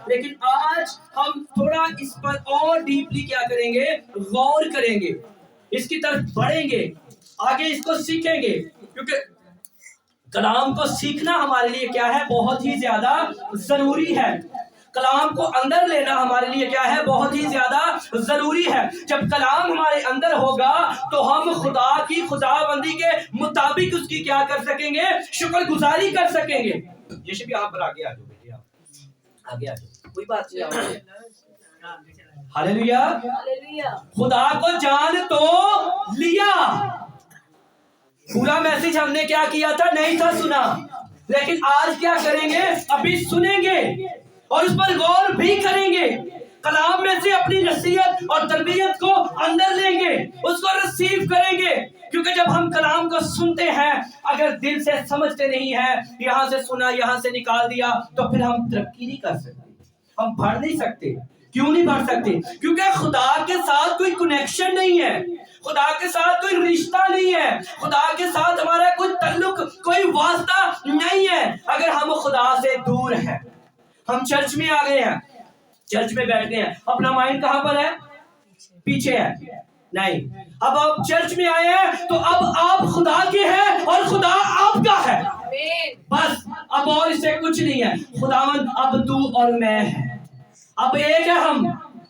لیکن آج ہم تھوڑا اس پر اور ڈیپلی کیا کریں گے، غور کریں گے، اس کی طرف بڑھیں گے، آگے اس کو سیکھیں گے، کیونکہ کلام کو سیکھنا ہمارے لیے کیا ہے، بہت ہی زیادہ ضروری ہے۔ کلام کو اندر لینا ہمارے لیے کیا ہے، بہت ہی زیادہ ضروری ہے۔ جب کلام ہمارے اندر ہوگا تو ہم خدا کی خداوندی کے مطابق اس کی کیا کر سکیں گے، شکر گزاری کر سکیں گے۔ یشب یہاں پر آگے آ جاؤ بیٹے، آپ آگے آ جاؤ، کوئی بات نہیں۔ ہاللیلویا، خدا کو جان تو لیا۔ پورا میسج ہم نے کیا کیا تھا، نہیں تھا سنا، لیکن آج کیا کریں گے، ابھی سنیں گے اور اس پر غور بھی کریں گے، کلام میں سے اپنی نصیحت اور تربیت کو اندر لیں گے، اس کو ریسیو کریں گے، کیونکہ جب ہم کلام کو سنتے ہیں اگر دل سے سمجھتے نہیں ہیں، یہاں سے سنا یہاں سے نکال دیا، تو پھر ہم ترقی نہیں کر سکتے، ہم بڑھ نہیں سکتے۔ کیوں نہیں بڑھ سکتے؟ کیونکہ خدا کے ساتھ کوئی کنیکشن نہیں ہے، خدا کے ساتھ کوئی رشتہ نہیں ہے، خدا کے ساتھ ہمارا کوئی تعلق، کوئی واسطہ نہیں ہے۔ اگر ہم خدا سے دور ہیں، ہم چرچ میں آ گئے ہیں، چرچ میں بیٹھ گئے ہیں، اپنا مائنڈ کہاں پر ہے، پیچھے ہے، نہیں، اب آپ چرچ میں آئے ہیں تو اب آپ خدا کے ہیں اور خدا آپ کا ہے، بس اب اور اس سے کچھ نہیں ہے۔ خداوند اب تو اور میں ہے، اب ایک ہے ہم،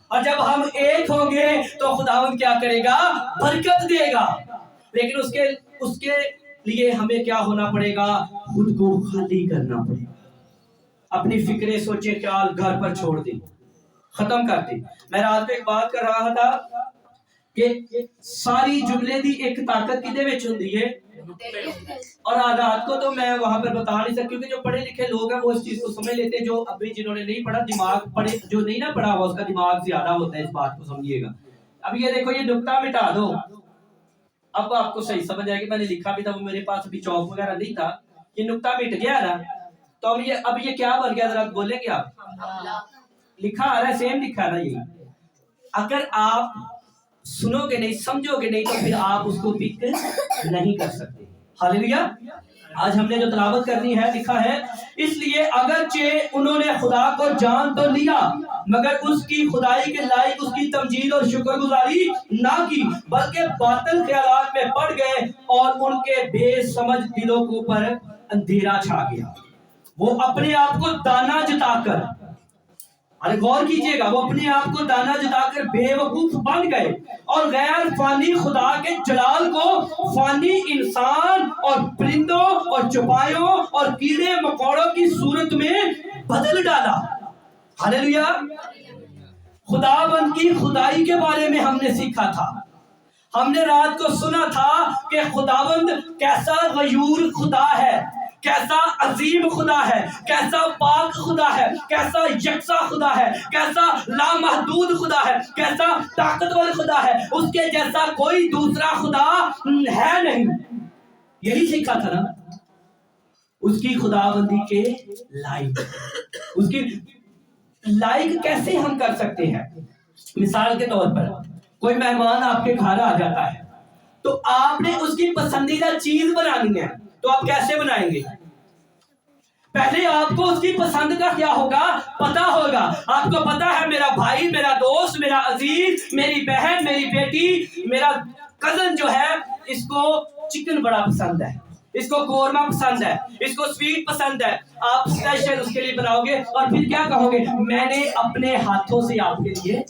اور جب ہم ایک ہوں گے تو خداوند کیا کرے گا، برکت دے گا، لیکن اس کے لیے ہمیں کیا ہونا پڑے گا، خود کو خالی کرنا پڑے گا، اپنی فکریں سوچے خیال گھر پر چھوڑ دیں، ختم کر دیں۔ میں رات میں ایک بات کر رہا تھا کہ ساری جملے دی ایک طاقت کدے وچ ہوندی ہے، اور آدات کو تو میں وہاں پر بتا نہیں سکتا، کیونکہ جو پڑھے لکھے لوگ ہیں وہ اس چیز کو سمجھ لیتے ہیں، جو ابھی جنہوں نے نہیں پڑھا، دماغ پڑھے جو نہیں نہ پڑھا ہوا اس کا دماغ زیادہ ہوتا ہے، اس بات کو سمجھیے گا۔ اب یہ دیکھو، یہ نقطہ مٹا دو، اب آپ کو صحیح سمجھ آئے گی، میں نے لکھا بھی تھا، وہ میرے پاس ابھی چوک وغیرہ نہیں تھا، یہ نقطہ مٹ گیا نا، تو اب یہ کیا بن گیا، ذرا بولیں گے آپ، لکھا آ رہا ہے، سیم لکھا نا یہ۔ اگر آپ سنو گے نہیں، سمجھو گے نہیں، تو پھر آپ اس کو پک نہیں کر سکتے۔ ہاللیلویا۔ آج ہم نے جو تلاوت کرنی ہے، لکھا ہے، اس لیے اگرچہ انہوں نے خدا کو جان تو لیا مگر اس کی خدائی کے لائق اس کی تمجید اور شکر گزاری نہ کی، بلکہ باطل خیالات میں پڑ گئے اور ان کے بے سمجھ دلوں کے اوپر اندھیرا چھا گیا۔ وہ اپنے آپ کو دانا جتا کر، ارے غور کیجئے گا، وہ اپنے آپ کو دانا جتا کر بے وقوف بن گئے اور غیر فانی خدا کے جلال کو فانی انسان اور پرندوں اور چوپایوں اور کیڑے مکوڑوں کی صورت میں بدل ڈالا۔ ہاللیلویا۔ خداوند کی خدائی کے بارے میں ہم نے سیکھا تھا، ہم نے رات کو سنا تھا کہ خداوند کیسا غیور خدا ہے، کیسا عظیم خدا ہے، کیسا پاک خدا ہے، کیسا یکساں خدا ہے، کیسا لامحدود خدا ہے، کیسا طاقتور خدا ہے، اس کے جیسا کوئی دوسرا خدا ہے نہیں۔ یہی سیکھا تھا نا، اس کی خداوندی کے لائق، اس کی لائق کیسے ہم کر سکتے ہیں؟ مثال کے طور پر کوئی مہمان آپ کے گھر آ جاتا ہے تو آپ نے اس کی پسندیدہ چیز بنانی ہے، تو آپ کیسے بنائیں گے؟ پہلے آپ کو اس کی پسند کا کیا ہوگا، پتا ہوگا۔ آپ کو پتا ہے میرا بھائی، میرا دوست، میرا عزیز، میری بہن، میری بیٹی، میرا کزن جو ہے، اس کو چکن بڑا پسند ہے، اس کو قورمہ پسند ہے، اس کو سویٹ پسند ہے، آپ اسپیشل اس کے لیے بناؤ گے اور پھر کیا کہو گے، میں نے اپنے ہاتھوں سے آپ کے لیے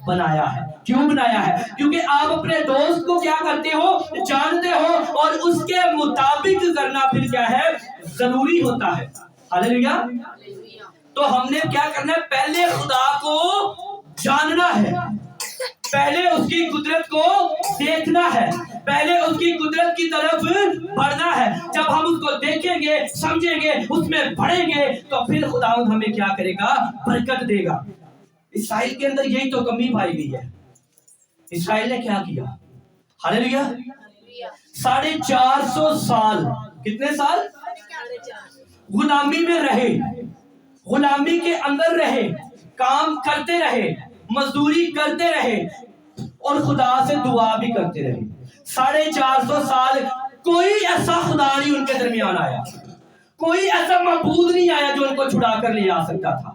بنایا ہے۔ کیوں بنایا ہے؟ کیونکہ آپ اپنے دوست کو کیا کرتے ہو، جانتے ہو، اور اس کے مطابق کرنا پھر کیا ہے، ضروری ہوتا ہے۔ ہاللیلویا۔ تو ہم نے کیا کرنا ہے، پہلے خدا کو جاننا ہے، پہلے اس کی قدرت کو دیکھنا ہے، پہلے اس کی قدرت کی طرف بڑھنا ہے۔ جب ہم اس کو دیکھیں گے، سمجھیں گے، اس میں بڑھیں گے، تو پھر خداوند ہمیں کیا کرے گا، برکت دے گا۔ اسرائیل کے اندر یہی تو کمی پائی گئی ہے۔ اسرائیل نے کیا کیا؟ ہاللیلویا۔ 450 سال، کتنے سال غلامی میں رہے، غلامی کے اندر رہے، کام کرتے رہے، مزدوری کرتے رہے اور خدا سے دعا بھی کرتے رہے۔ 450 سال کوئی ایسا خدا نہیں ان کے درمیان آیا، کوئی ایسا معبود نہیں آیا جو ان کو چھڑا کر لے آ سکتا تھا،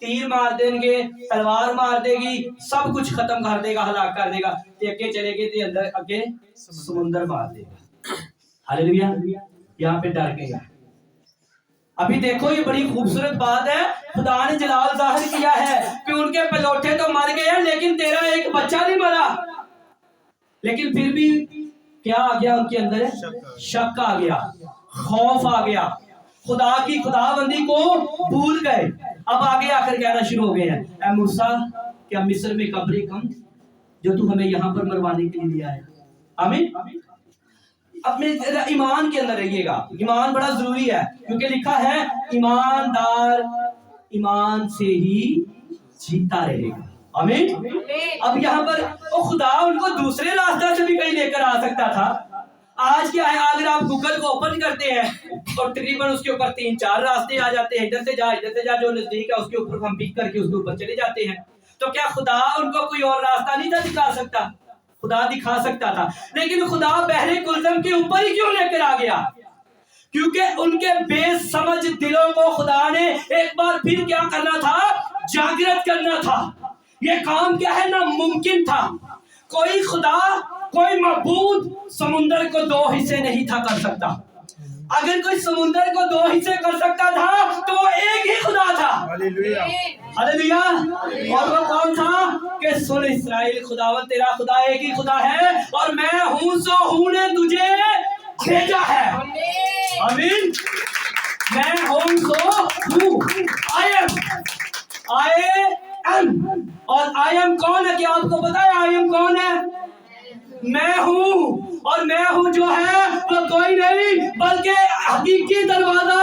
تیر مار دیں گے, تلوار مار دے گی, سب کچھ ختم کر دے گا, ہلاک کر دے گا. اگے چلے گئے تو اندر اگے سمندر مار دے گا. ہاللیلویا. یہاں پہ ڈر گیا. ابھی دیکھو یہ بڑی خوبصورت بات ہے, خدا نے جلال ظاہر کیا ہے کہ ان کے پلوٹے تو مر گئے ہیں لیکن تیرا ایک بچہ نہیں مرا. لیکن پھر بھی کیا آ گیا ان کے اندر؟ شک آ گیا, خوف آ گیا, خدا کی خدا بندی کو بھول گئے. اب آگے آ کر کہنا شروع ہو گئے ہیں, اے موسیٰ کیا مصر میں قبریں کم جو تو ہمیں یہاں پر مروانے کے لیے لیا ہے. آمین. اپنے ایمان کے اندر رہیے گا. ایمان بڑا ضروری ہے کیونکہ لکھا ہے ایماندار ایمان سے ہی جیتا رہے گا. آمین. اب یہاں پر خدا ان کو دوسرے راستہ سے بھی کہیں لے کر آ سکتا تھا. آج کیا ہے, اگر آپ گوگل کو اوپن کرتے ہیں اور تقریباً اس کے اوپر 3-4 راستے آ جاتے ہیں, ادھر سے جا جو نزدیک ہے اس کے اوپر ہم پک کر کے اس کے اوپر چلے جاتے ہیں. تو کیا خدا ان کو کوئی اور راستہ نہیں تھا دکھا سکتا؟ خدا دکھا سکتا تھا, لیکن خدا بحر کلثم کے اوپر ہی کیوں لے کر آ گیا؟ کیونکہ ان کے بے سمجھ دلوں کو خدا نے ایک بار پھر کیا کرنا تھا؟ جاگرت کرنا تھا. یہ کام کیا ہے, ناممکن تھا. کوئی خدا, کوئی معبود سمندر کو 2 حصے نہیں تھا کر سکتا. اگر کوئی سمندر کو 2 حصے کر سکتا تھا تو وہ ایک ہی خدا تھا. ہاللیلویا. ہاللیلویا. اور وہ کون تھا کہ سن اسرائیل, خداوند تیرا خدا ایک ہی خدا ہے اور میں ہوں سو ہوں نے تجھے بھیجا ہے. آمین. میں ہوں سو ہوں. I am. اور آئی ایم کون ہے؟ کہ آپ کو پتا ہے آئی ایم کون ہے؟ میں ہوں. اور میں ہوں جو ہے وہ کوئی نہیں بلکہ حقیقی دروازہ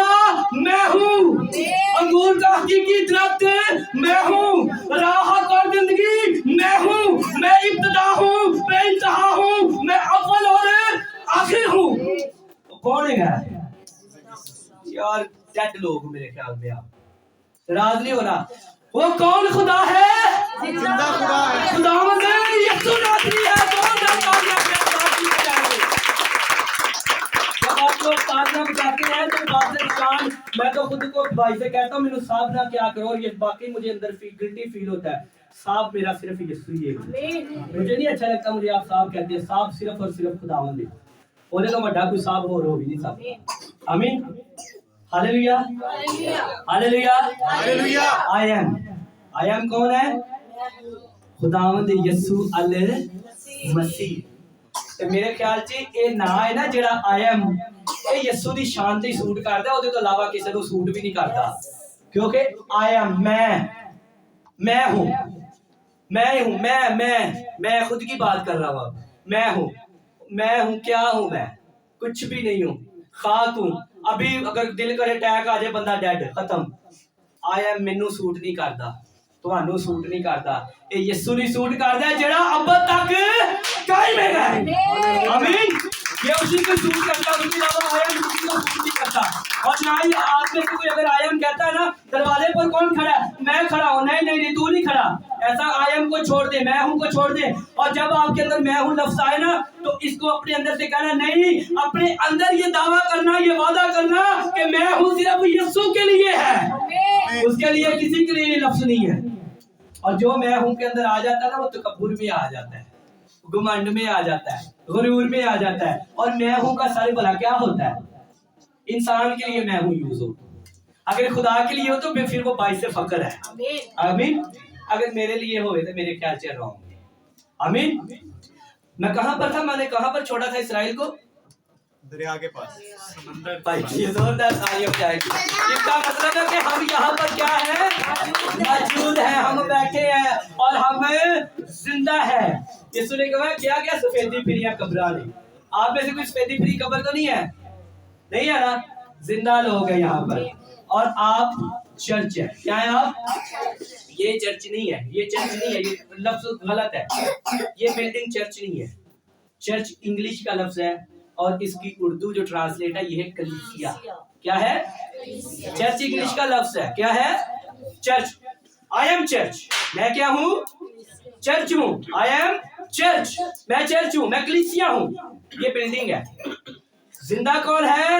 میں ہوں, انگور کا حقیقی درخت میں ہوں, راہ اور زندگی میں ہوں, میں ابتدا ہوں, میں انتہا ہوں, میں اول اور آخر ہوں. کون ہے یار؟ ڈیڈ لوگ میرے خیال میں, آپ راز نہیں ہونا. وہ کون خدا ہے؟ زندہ خدا ہے. خداوند یسوع ناصری ہے. کون ہے کامیاب ہے؟ جب آپ لوگ تالیاں بجاتے ہیں تو بات شان, میں تو خود کو بھائی سے کہتا ہوں میرے صاحب نہ کیا کرو, اور یہ باقی مجھے اندر گلٹی فیل ہوتا ہے. صاحب میرا صرف یسوع ہی ہے. مجھے نہیں اچھا لگتا مجھے آپ صاحب کہتے ہیں. صاحب صرف اور صرف خداوند ہے. وہ تو بڑا کوئی صاحب ہو بھی نہیں صاحب. آمین. ہاللیلویا. ہاللیلویا. ہاللیلویا. آئی ایم کون ہے؟ خداوند یسوع المسیح. میرے خیال چ یہ نا ہے نا جڑا آئی ایم, یہ یسوع دی شان تے سوٹ کردا, اودے تو علاوہ کسے نو سوٹ بھی نہیں کردا. کیونکہ آئی ایم میں ہوں, میں ہوں, میں خود کی بات کر رہا ہوں. میں ہوں کیا ہوں؟ میں کچھ بھی نہیں ہوں, خاک ہوں. ابھی اگر دل کرے اٹیک آ جائے بندہ ڈیڈ ختم. آئی ایم مینوں سوٹ نہیں کردا, تانوں سوٹ نہیں کردا. یہ یسوع نہیں سوٹ کردا جڑا اب تک قائم ہے. آمین. یہ اسی کو سوٹ کرتا, اس کے علاوہ آئی ایم کسی کو سوٹ نہیں کرتا. اور نہ ہی آپ میں سے کوئی اگر آئی ایم کہتا ہے نا دروازے پر کون کھڑا ہے, میں کھڑا ہوں. نہیں تو نہیں کھڑا. ایسا آئی ایم کو چھوڑ دے, میں ہوں کو چھوڑ دے. اور جب آپ کے اندر میں ہوں لفظ آئے نا تو اس کو اپنے اندر سے کہنا نہیں, اپنے اندر یہ دعویٰ کرنا, یہ وعدہ کرنا کہ میں ہوں صرف یسوع کے لیے ہے, اس کے لیے کسی کے لیے یہ لفظ نہیں ہے. اور جو میں ہوں کے اندر آ جاتا ہے نا وہ تکبر میں آ جاتا ہے, گمنڈ میں آ جاتا ہے, غرور میں آ جاتا ہے. اور میں ہوں کا سارے بھلا کیا ہوتا ہے؟ انسان کے لیے میں ہوں یوز ہو, اگر خدا کے لیے ہو تو پھر وہ باعث فخر ہے. آمین. اگر میرے لیے ہوئے تو میرے خیال چل رہا ہوں. آمین. میں کہاں پر تھا, میں نے کہاں پر چھوڑا تھا اسرائیل کو؟ دریا کے پاس سمندر. بھائی یہ زوردار تالی ہو جائے گی. اس کا مطلب ہے کہ ہم یہاں پر کیا ہے؟ موجود ہیں, ہم بیٹھے ہیں اور ہم زندہ ہیں. یسوع نے کہا کیا کیا سفیدی پھریاں قبراں نے. آپ میں سے کوئی سفیدی پھری قبر تو نہیں ہے؟ نہیں ہے نا, زندہ لوگ ہیں یہاں پر. اور آپ چرچ ہے. کیا ہے آپ؟ یہ چرچ نہیں ہے, یہ چرچ نہیں ہے, یہ لفظ غلط ہے. یہ بلڈنگ چرچ نہیں ہے. چرچ انگلش کا لفظ ہے اور اس کی اردو جو ٹرانسلیٹ ہے یہ ہے کلیسیا. کیا ہے؟ چرچ انگلش کا لفظ ہے. کیا ہے؟ چرچ. I am church. میں کیا ہوں؟ چرچ ہوں. I am church. میں چرچ ہوں, میں کلیسیا ہوں. یہ بلڈنگ ہے. زندہ کون ہے؟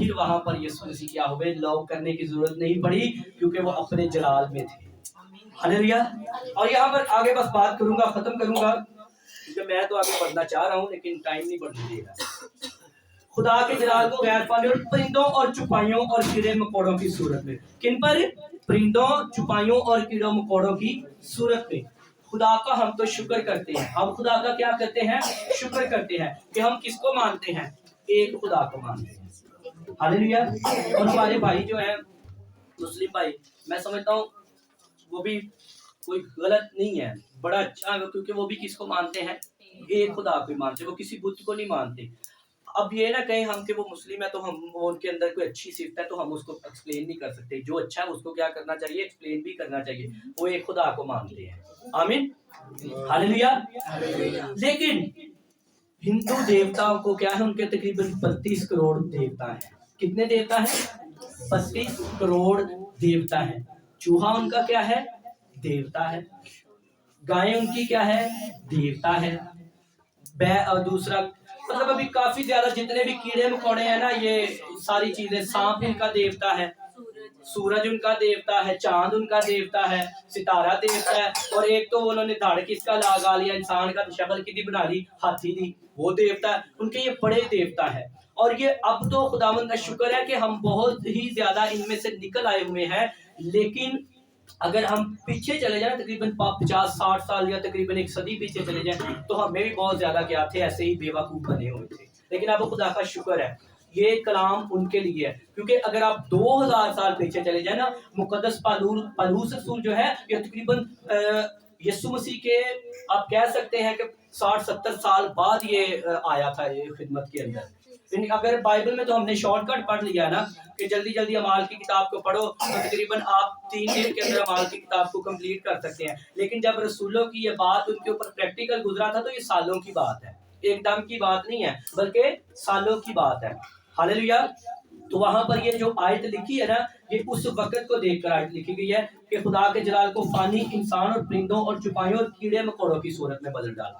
پھر وہاں پر یسوع مسیح کیا ہوئے، لو کرنے کی ضرورت نہیں پڑی کیونکہ وہ اپنے جلال میں تھے. ہاللویا. اور یہاں پر آگے بس بات کروں گا، ختم کروں گا کیونکہ میں تو آگے بڑھنا چاہ رہا ہوں لیکن ٹائم نہیں بڑھنے دے رہا. خدا کے جلال کو غیر پانے اور پرندوں اور چپائیوں اور کیڑے مکوڑوں کی صورت میں. کن پر؟ پرندوں، چپائیوں اور کیڑوں مکوڑوں کی صورت میں. خدا کا ہم تو شکر کرتے ہیں. ہم خدا کا کیا کرتے ہیں؟ شکر کرتے ہیں کہ ہم کس کو مانتے ہیں؟ ایک خدا کو مانتے ہیں. ہاللویا. اور ہمارے بھائی جو ہیں مسلم بھائی، میں سمجھتا ہوں وہ بھی کوئی غلط نہیں ہے، بڑا اچھا ہے، کیونکہ وہ بھی کس کو مانتے ہیں؟ ایک خدا کو مانتے ہیں، وہ کسی بت کو نہیں مانتے. اب یہ نہ کہیں ہم کہ وہ مسلم ہے تو ہم وہ ان کے اندر کوئی اچھی صفت ہے تو ہم اس کو ایکسپلین نہیں کر سکتے. جو اچھا ہے اس کو کیا کرنا چاہیے؟ ایکسپلین بھی کرنا چاہیے. وہ ایک خدا کو مانتے ہیں. آمین. ہاللویا. لیکن ہندو دیوتاؤں کو کیا ہے؟ ان کے تقریباً 32 کروڑ دیوتا ہیں. کتنے دیوتا ہیں؟ 32 کروڑ دیوتا ہیں. چوہا ان کا کیا ہے؟ دیوتا ہے. گائے ان کی کیا ہے؟ دیوتا ہے. اور دوسرا مطلب ابھی کافی زیادہ جتنے بھی کیڑے مکوڑے ہیں نا، یہ ساری چیزیں، سانپ ان کا دیوتا ہے، سورج ان کا دیوتا ہے، چاند ان کا دیوتا ہے، ستارہ دیوتا ہے، اور ایک تو انہوں نے دھاڑ کس کا لگا لیا، انسان کا شکل کی بنا لی، ہاتھی دی، وہ دیوتا ہے. ان کے یہ بڑے دیوتا ہے. اور یہ اب تو خداوند کا شکر ہے کہ ہم بہت ہی زیادہ ان میں سے نکل آئے ہوئے ہیں. لیکن اگر ہم پیچھے چلے جائیں تقریباً 50-60 سال یا تقریباً 1 صدی پیچھے چلے جائیں تو ہمیں بھی بہت زیادہ کیا تھے، ایسے ہی بے وقوف بنے ہوئے تھے. لیکن اب خدا کا شکر ہے یہ کلام ان کے لیے ہے. کیونکہ اگر آپ 2000 سال پیچھے چلے جائیں نا، مقدس پالوس رسول جو ہے یہ تقریباً یسوع مسیح کے آپ کہہ سکتے ہیں کہ 60-70 سال بعد یہ آیا تھا یہ خدمت کے اندر. اگر بائبل میں تو ہم نے شارٹ کٹ پڑھ لیا نا کہ جلدی جلدی اعمال کی کتاب کو پڑھو تو تقریباً آپ 3 دن کے اندر اعمال کی کتاب کو کمپلیٹ کر سکتے ہیں. لیکن جب رسولوں کی یہ بات ان کے اوپر پریکٹیکل گزرا تھا تو یہ سالوں کی بات ہے، ایک دم کی بات نہیں ہے بلکہ سالوں کی بات ہے. ہاللویا. تو وہاں پر یہ جو آیت لکھی ہے نا، یہ اس وقت کو دیکھ کر آیت لکھی گئی ہے کہ خدا کے جلال کو فانی انسان اور پرندوں اور چپائیوں اور کیڑے مکوڑوں کی صورت میں بدل ڈالا.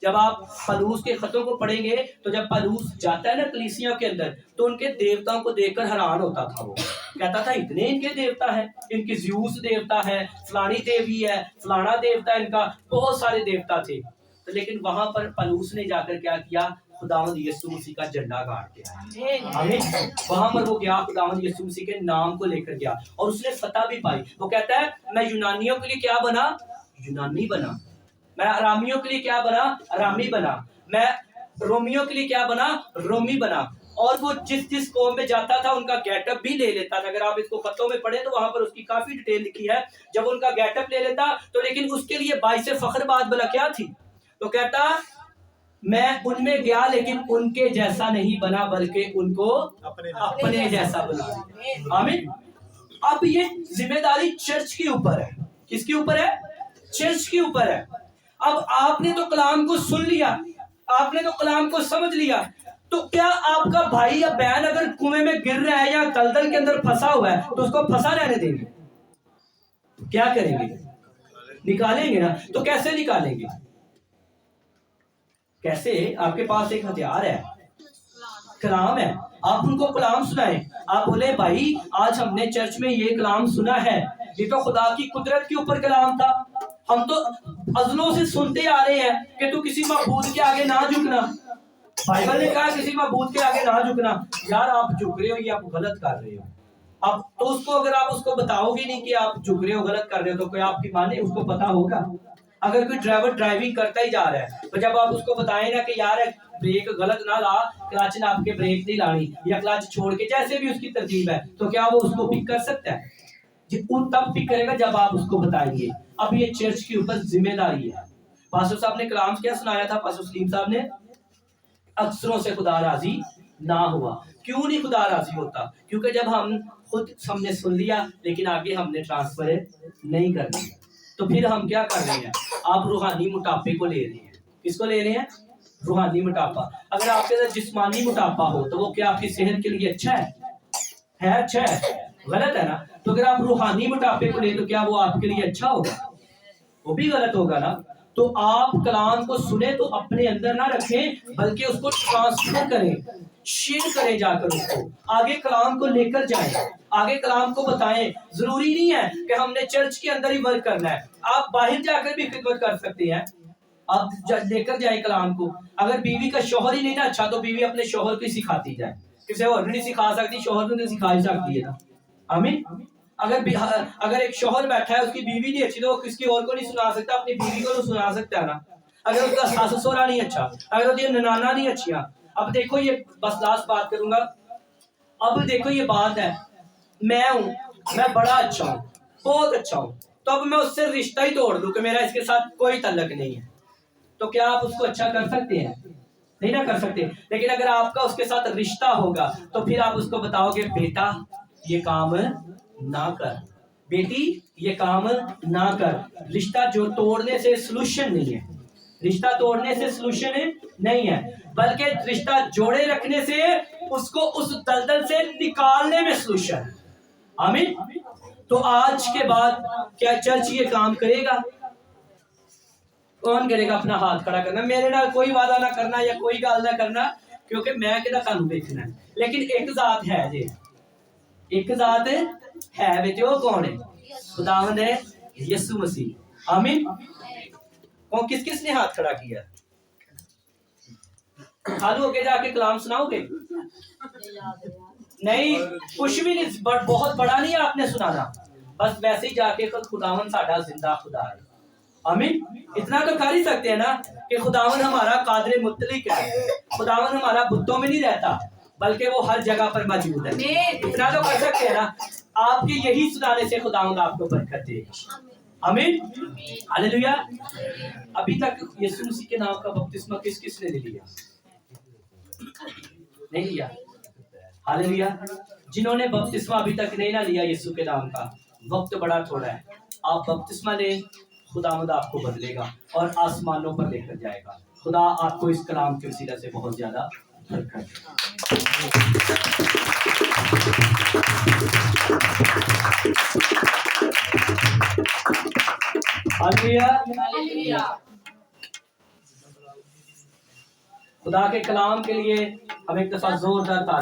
جب آپ پالوس کے خطوں کو پڑھیں گے تو جب پالوس جاتا ہے نا کلیسیوں کے اندر تو ان کے دیوتاؤں کو دیکھ کر حیران ہوتا تھا. وہ کہتا تھا اتنے ان کے دیوتا ہیں، ان کی زیوس دیوتا ہے، فلانی دیوی ہے، فلانا دیوتا ہے، ان کا بہت سارے دیوتا تھے. لیکن وہاں پر پالوس نے جا کر کیا کیا؟ خداوند یسوع مسیح کا جھنڈا گاڑ کے آیا. آمین. وہاں پر وہ گیا، خداوند یسوع مسیح کے نام کو لے کر گیا اور اس نے فتح بھی پائی. وہ کہتا ہے میں یونانیوں کے لیے کیا بنا؟ یونانی بنا. میں ارامیوں کے لیے کیا بنا؟ ارامی بنا. میں رومیوں کے لیے کیا بنا؟ رومی بنا. اور وہ جس قوم میں جاتا تھا ان کا گیٹ اپ بھی لے لیتا تھا. اگر آپ اس کو خطوں میں پڑھیں تو وہاں پر اس کی کافی ڈیٹیل لکھی ہے. جب ان کا گیٹ اپ لے لیتا تو لیکن اس کے لیے باعث فخر بات بلا کیا تھی؟ تو کہتا میں ان میں گیا لیکن ان کے جیسا نہیں بنا بلکہ ان کو اپنے جیسا بنا. آمین. اب یہ ذمہ داری چرچ کے اوپر ہے. کس کے اوپر ہے؟ چرچ کے اوپر ہے. اب آپ نے تو کلام کو سن لیا، آپ نے تو کلام کو سمجھ لیا، تو کیا آپ کا بھائی یا بہن اگر کنویں میں گر رہا ہے یا دلدل کے اندر پھنسا ہوا ہے تو اس کو پھنسا رہنے دیں گے؟ کیا کریں گے؟ نکالیں گے نا. تو کیسے نکالیں گے؟ کیسے؟ آپ کے پاس ایک ہتھیار ہے، کلام ہے. آپ ان کو کلام سنائیں. آپ بولے بھائی آج ہم نے چرچ میں یہ کلام سنا ہے، یہ تو خدا کی قدرت کے اوپر کلام تھا، ہم تو ازلوں سے سنتے آ رہے ہیں کہ تو کسی معبود کے آگے نہ جھکنا. بائبل نے کہا کسی معبود کے آگے نہ جھکنا. یار آپ جھک رہے ہو، یہ آپ غلط کر رہے ہو. اب تو اس کو اگر آپ اس کو بتاؤ گے نہیں کہ آپ جھک رہے ہو، غلط کر رہے ہو، تو کوئی آپ کی مانے؟ اس کو پتا ہوگا. اگر کوئی ڈرائیور ڈرائیونگ کرتا ہی جا رہا ہے تو جب آپ اس کو بتائیں نا کہ یار بریک غلط نہ لا، کلچ نہ آپ کے بریک نہیں لانی یا کلچ چھوڑ کے، جیسے بھی اس کی ترتیب ہے، تو کیا وہ اس کو پک کر سکتا ہے؟ ان تب پک کرے گا جب آپ اس کو بتائیں گے. اب یہ چرچ کے اوپر ذمہ داری ہے. پاسٹر صاحب نے کلام کیا سنایا تھا؟ پاسٹر سلیم صاحب نے اکثروں سے خدا راضی نہ ہوا. کیوں نہیں خدا راضی ہوتا؟ کیونکہ جب خود ہم نے سن لیا لیکن آگے ہم نے ٹرانسفر نہیں کر دیا تو پھر ہم کیا کر رہے ہیں؟ آپ روحانی موٹاپے کو لے رہے ہیں. کس کو لے رہے ہیں؟ روحانی موٹاپا. اگر آپ کے اندر جسمانی موٹاپا ہو تو وہ کیا آپ کی صحت کے لیے اچھا ہے؟ اچھا ہے؟ غلط ہے نا. تو اگر آپ روحانی موٹاپے کو لیں تو کیا وہ آپ کے لیے اچھا ہوگا؟ وہ بھی غلط ہوگا نا. تو آپ کلام کو سنیں تو اپنے اندر نہ رکھیں بلکہ اس کو ٹرانسفر کریں، شیئر کریں، جا کر اس کو آگے کلام کو لے کر جائیں، آگے کلام کو بتائیں۔ ضروری نہیں ہے کہ ہم نے چرچ کے اندر ہی ورک کرنا ہے، آپ باہر جا کر بھی خدمت کر سکتے ہیں۔ آپ لے کر جائیں کلام کو۔ اگر بیوی کا شوہر ہی نہیں نا اچھا تو بیوی اپنے شوہر کو ہی سکھاتی جائے، کسی اور نہیں سکھا سکتی، شوہر کو نہیں سکھا سکتی ہے نا، آمین۔ اگر ایک شوہر بیٹھا ہے اس کی بیوی نہیں اچھی تو وہ کسی اور کو نہیں سنا سکتا، اپنی بیوی کو تو سنا سکتا ہے نا۔ اگر اس کا ساس سہرا نہیں اچھا، اگر اس کی ننانا نہیں اچھیا، اب دیکھو یہ بس لاسٹ بات کروں گا، اب دیکھو یہ بات ہے، میں ہوں، میں بڑا اچھا ہوں، بہت اچھا ہوں، تو اب میں اس سے رشتہ ہی توڑ دوں کہ میرا اس کے ساتھ کوئی تعلق نہیں ہے، تو کیا آپ اس کو اچھا کر سکتے ہیں؟ نہیں نہ کر سکتے۔ لیکن اگر آپ کا اس کے ساتھ رشتہ ہوگا تو پھر آپ اس کو بتاؤ گے بیٹا یہ کام نہ کر، بیٹی یہ کام نہ کر۔ رشتہ جو توڑنے سے سلوشن نہیں ہے، رشتہ توڑنے سے سلوشن نہیں ہے، بلکہ رشتہ جوڑے رکھنے سے اس کو اس دلدل سے نکالنے میں سلوشن ہے، آمین۔ تو آج کے بعد کیا چرچ یہ کام کرے گا؟ کون کرے گا؟ اپنا ہاتھ کھڑا کرنا، میرے نال کوئی وعدہ نہ کرنا یا کوئی گل نہ کرنا، کیونکہ میں کہدا تانوں دیکھنا ہے۔ لیکن ایک ذات ہے جی، ایک ذات ہے وچ، وہ کون ہے؟ خداوند ہے یسوع مسیح، آمین۔ کون کس کس نے ہاتھ کھڑا کیا؟ آلو کے جا کے کلام سناؤ گے؟ نہیں، کچھ بھی نہیں، بہت بڑا نہیں آپ نے سنانا، بس ویسے ہی جا کے خداوند ساڈا زندہ خدا ہے، آمین۔ اتنا تو کر ہی سکتے ہیں نا کہ خداوند ہمارا قادر مطلق ہے، خداوند ہمارا بتوں میں نہیں رہتا بلکہ وہ ہر جگہ پر موجود ہے، اتنا تو کر سکتے ہیں نا۔ آپ کے یہی سنانے سے خداوند آپ کو برکت دے گا، آمین، ہاللیلویا۔ ابھی تک یسوع مسیح کے نام کا بپتسمہ کس کس نے لیا؟ نہیں لیا، ہاللیلویا۔ جنہوں نے بپتسمہ ابھی تک نہیں نہ لیا یسوع کے نام کا، وقت بڑا تھوڑا ہے، آپ بپتسمہ لیں، خداوند آپ کو بدلے گا اور آسمانوں پر لے کر جائے گا۔ خدا آپ کو اس کلام کے وسیلہ سے بہت زیادہ برکت دے۔ خدا کے کلام کے لیے ہم ایک دفعہ زوردار تعریف